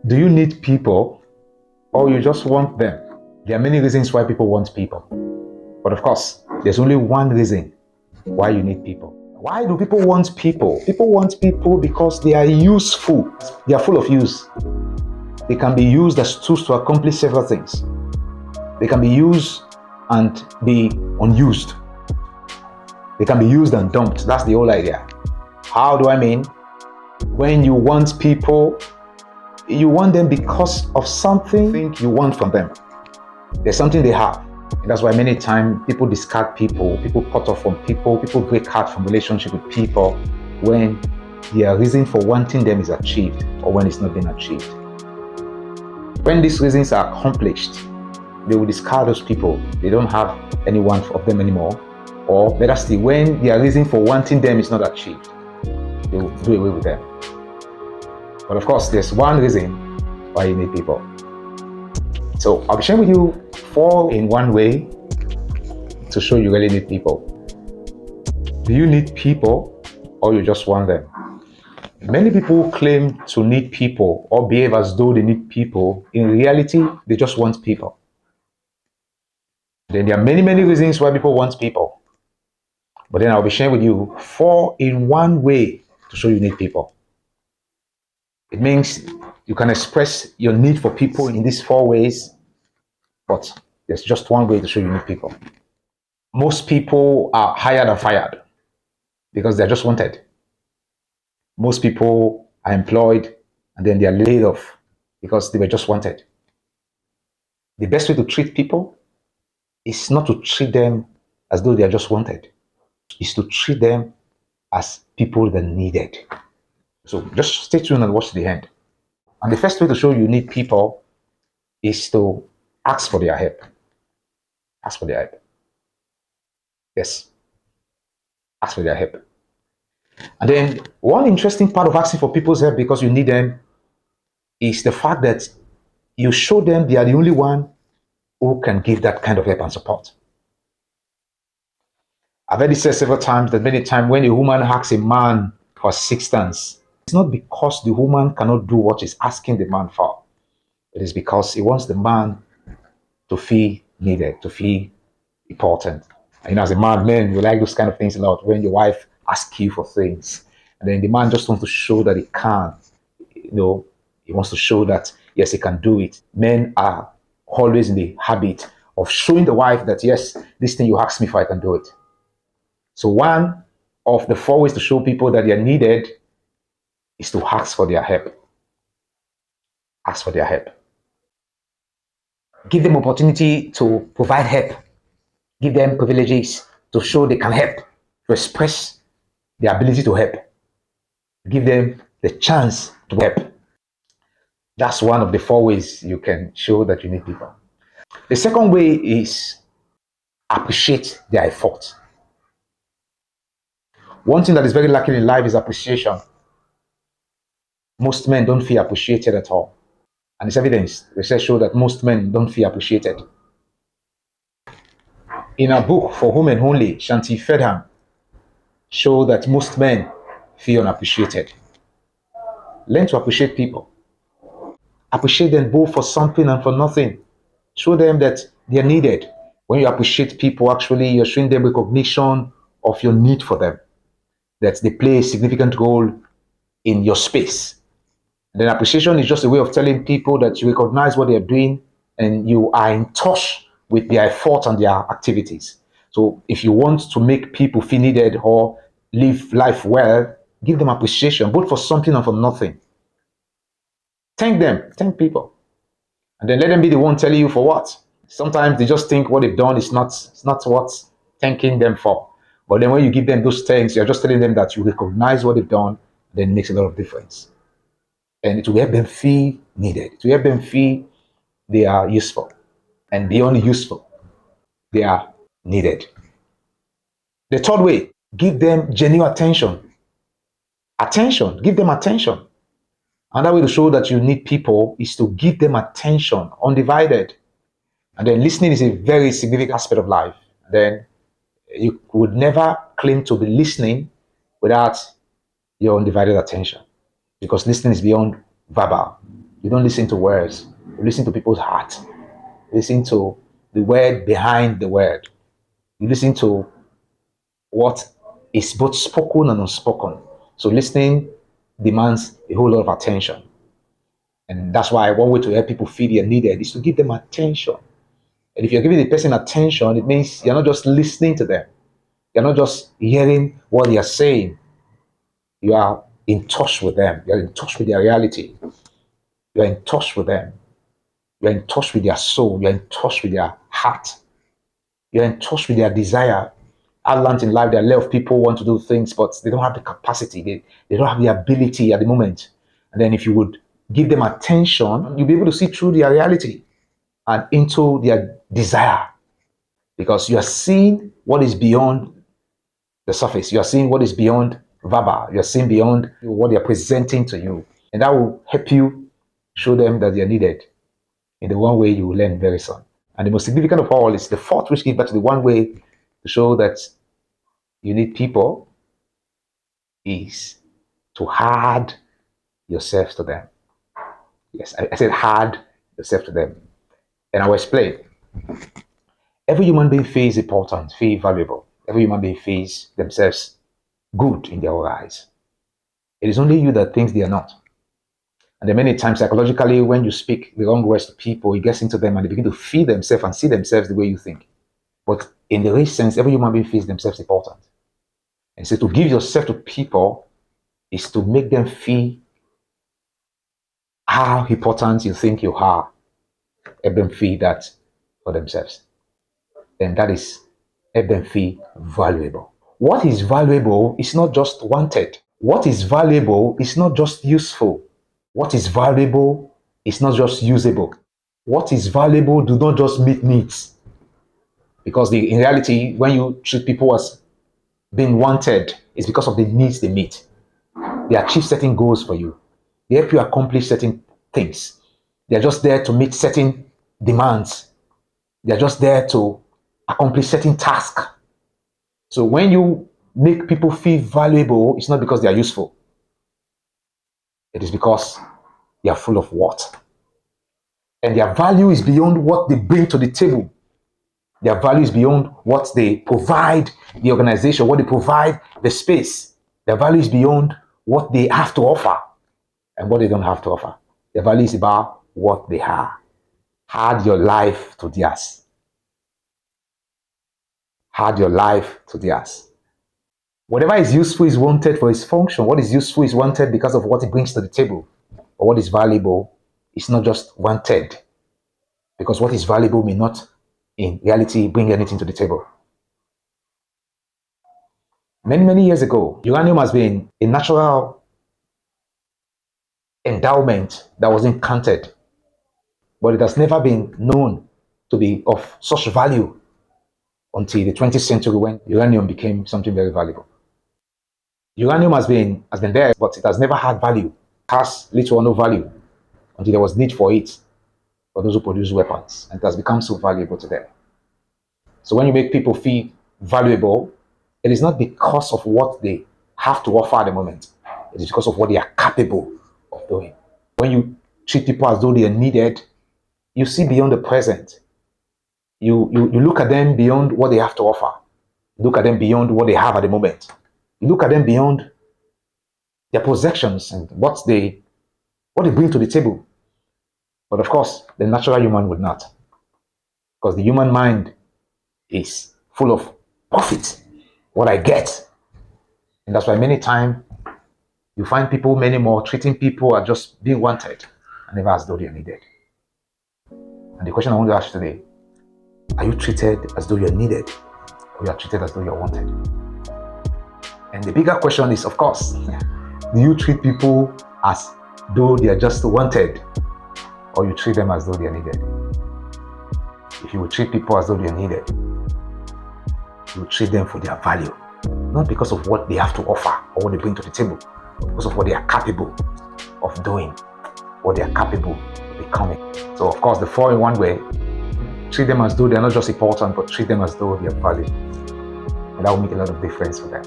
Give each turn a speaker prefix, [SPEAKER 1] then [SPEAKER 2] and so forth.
[SPEAKER 1] Do you need people or you just want them? There are many reasons why people want people. But of course, there's only one reason why you need people. Why do people want people? People want people because they are useful. They are full of use. They can be used as tools to accomplish several things. They can be used and be unused. They can be used and dumped. That's the whole idea. How do I mean? When you want people, you want them because of something you want from them. There's something they have. And that's why many times people discard people cut off from people break heart from relationship with people when their reason for wanting them is achieved or when it's not been achieved. When these reasons are accomplished, they will discard those people. They don't have anyone of them anymore. Or better still, when their reason for wanting them is not achieved, they will do away with them. But of course, there's one reason why you need people. So I'll be sharing with you 4 in one way to show you really need people. Do you need people or you just want them? Many people claim to need people or behave as though they need people. In reality, they just want people. Then there are many reasons why people want people. But then I'll be sharing with you 4 in one way to show you need people. It means you can express your need for people in these 4 ways, but there's just one way to show you need people. Most people are hired and fired because they're just wanted. Most people are employed and then they're laid off because they were just wanted. The best way to treat people is not to treat them as though they are just wanted. It's to treat them as people that needed. So just stay tuned and watch to the end. And the first way to show you need people is to ask for their help. Ask for their help. Yes. Ask for their help. And then one interesting part of asking for people's help because you need them is the fact that you show them they are the only one who can give that kind of help and support. I've heard it said several times that many times when a woman asks a man for assistance, it's not because the woman cannot do what she's asking the man for. It is because he wants the man to feel needed, to feel important. And as a man, men, you like those kind of things a lot. When your wife asks you for things, and then the man just wants to show that he can. He wants to show that, yes, he can do it. Men are always in the habit of showing the wife that, yes, this thing you asked me for, I can do it. So one of the 4 ways to show people that they are needed is to ask for their help. Ask for their help. Give them opportunity to provide help. Give them privileges to show they can help, to express their ability to help. Give them the chance to help. That's one of the 4 ways you can show that you need people. The second way is appreciate their effort. One thing that is very lacking in life is appreciation. Most men don't feel appreciated at all. And it's evidence. Research shows that most men don't feel appreciated. In a book for women only, Shanti Fedham showed that most men feel unappreciated. Learn to appreciate people. Appreciate them both for something and for nothing. Show them that they are needed. When you appreciate people, actually, you're showing them recognition of your need for them, that they play a significant role in your space. And then appreciation is just a way of telling people that you recognize what they're doing and you are in touch with their effort and their activities. So if you want to make people feel needed or live life well, give them appreciation, both for something and for nothing. Thank them, thank people. And then let them be the one telling you for what. Sometimes they just think what they've done is not what's thanking them for. But then when you give them those thanks, you're just telling them that you recognize what they've done, then it makes a lot of difference. And it will help them feel needed. It will help them feel they are useful. And beyond useful, they are needed. The third way, give them genuine attention. Attention, give them attention. Another way to show that you need people is to give them attention, undivided. And then listening is a very significant aspect of life. Then you would never claim to be listening without your undivided attention, because listening is beyond verbal. You don't listen to words. You listen to people's heart. Listen to the word behind the word. You listen to what is both spoken and unspoken. So listening demands a whole lot of attention. And that's why one way to help people feel they're needed is to give them attention. And if you're giving the person attention, it means you're not just listening to them. You're not just hearing what they are saying. You are in touch with them. You're in touch with their reality. You're in touch with them. You're in touch with their soul. You're in touch with their heart. You're in touch with their desire. I learned in life that a lot of people want to do things, but they don't have the capacity. They don't have the ability at the moment. And then if you would give them attention, you'll be able to see through their reality and into their desire. Because you are seeing what is beyond the surface. You are seeing what is beyond verbal. You are seeing beyond what they are presenting to you. And that will help you show them that they are needed in the one way you will learn very soon. And the most significant of all is the fourth, which gives back to the one way to show that you need people, is to hard yourself to them. Yes, I said hard yourself to them. And I will explain. Every human being feels important, feels valuable. Every human being feels themselves good in their own eyes. It is only you that thinks they are not. And then many times psychologically, when you speak the wrong words to people, it gets into them and they begin to feel themselves and see themselves the way you think. But in the real sense, every human being feels themselves important. And so to give yourself to people is to make them feel how important you think you are. Help them feel that for themselves. And that is help them feel valuable. What is valuable is not just wanted. What is valuable is not just useful. What is valuable is not just usable. What is valuable do not just meet needs. Because in reality, when you treat people as being wanted, it's because of the needs they meet. They achieve certain goals for you. They help you accomplish certain things. They're just there to meet certain demands. They're just there to accomplish certain tasks. So when you make people feel valuable, it's not because they are useful. It is because they are full of what? And their value is beyond what they bring to the table. Their value is beyond what they provide the organization, what they provide the space. Their value is beyond what they have to offer and what they don't have to offer. Their value is about what they are. Add your life to theirs. Add your life to theirs. Whatever is useful is wanted for its function. What is useful is wanted because of what it brings to the table. But what is valuable is not just wanted, because what is valuable may not in reality bring anything to the table. Many years ago, uranium has been a natural endowment that was encountered, but it has never been known to be of such value until the 20th century when uranium became something very valuable. Uranium has been there, but it has never had value. It has little or no value until there was need for it for those who produce weapons, and it has become so valuable today. So when you make people feel valuable, it is not because of what they have to offer at the moment. It is because of what they are capable of doing. When you treat people as though they are needed, you see beyond the present. You look at them beyond what they have to offer. You look at them beyond what they have at the moment. You look at them beyond their possessions and what they bring to the table. But of course, the natural human would not. Because the human mind is full of profit, what I get. And that's why many times you find people, many more, treating people as just being wanted and never as though they are needed. And the question I want to ask today, are you treated as though you're needed, or you are treated as though you're wanted? And the bigger question is, of course, do you treat people as though they are just wanted, or you treat them as though they are needed? If you would treat people as though they are needed, you would treat them for their value, not because of what they have to offer or what they bring to the table, but because of what they are capable of doing, what they are capable of becoming. So, of course, the 4-in-1 way, treat them as though they are not just important, but treat them as though they are valued. And that will make a lot of difference for them.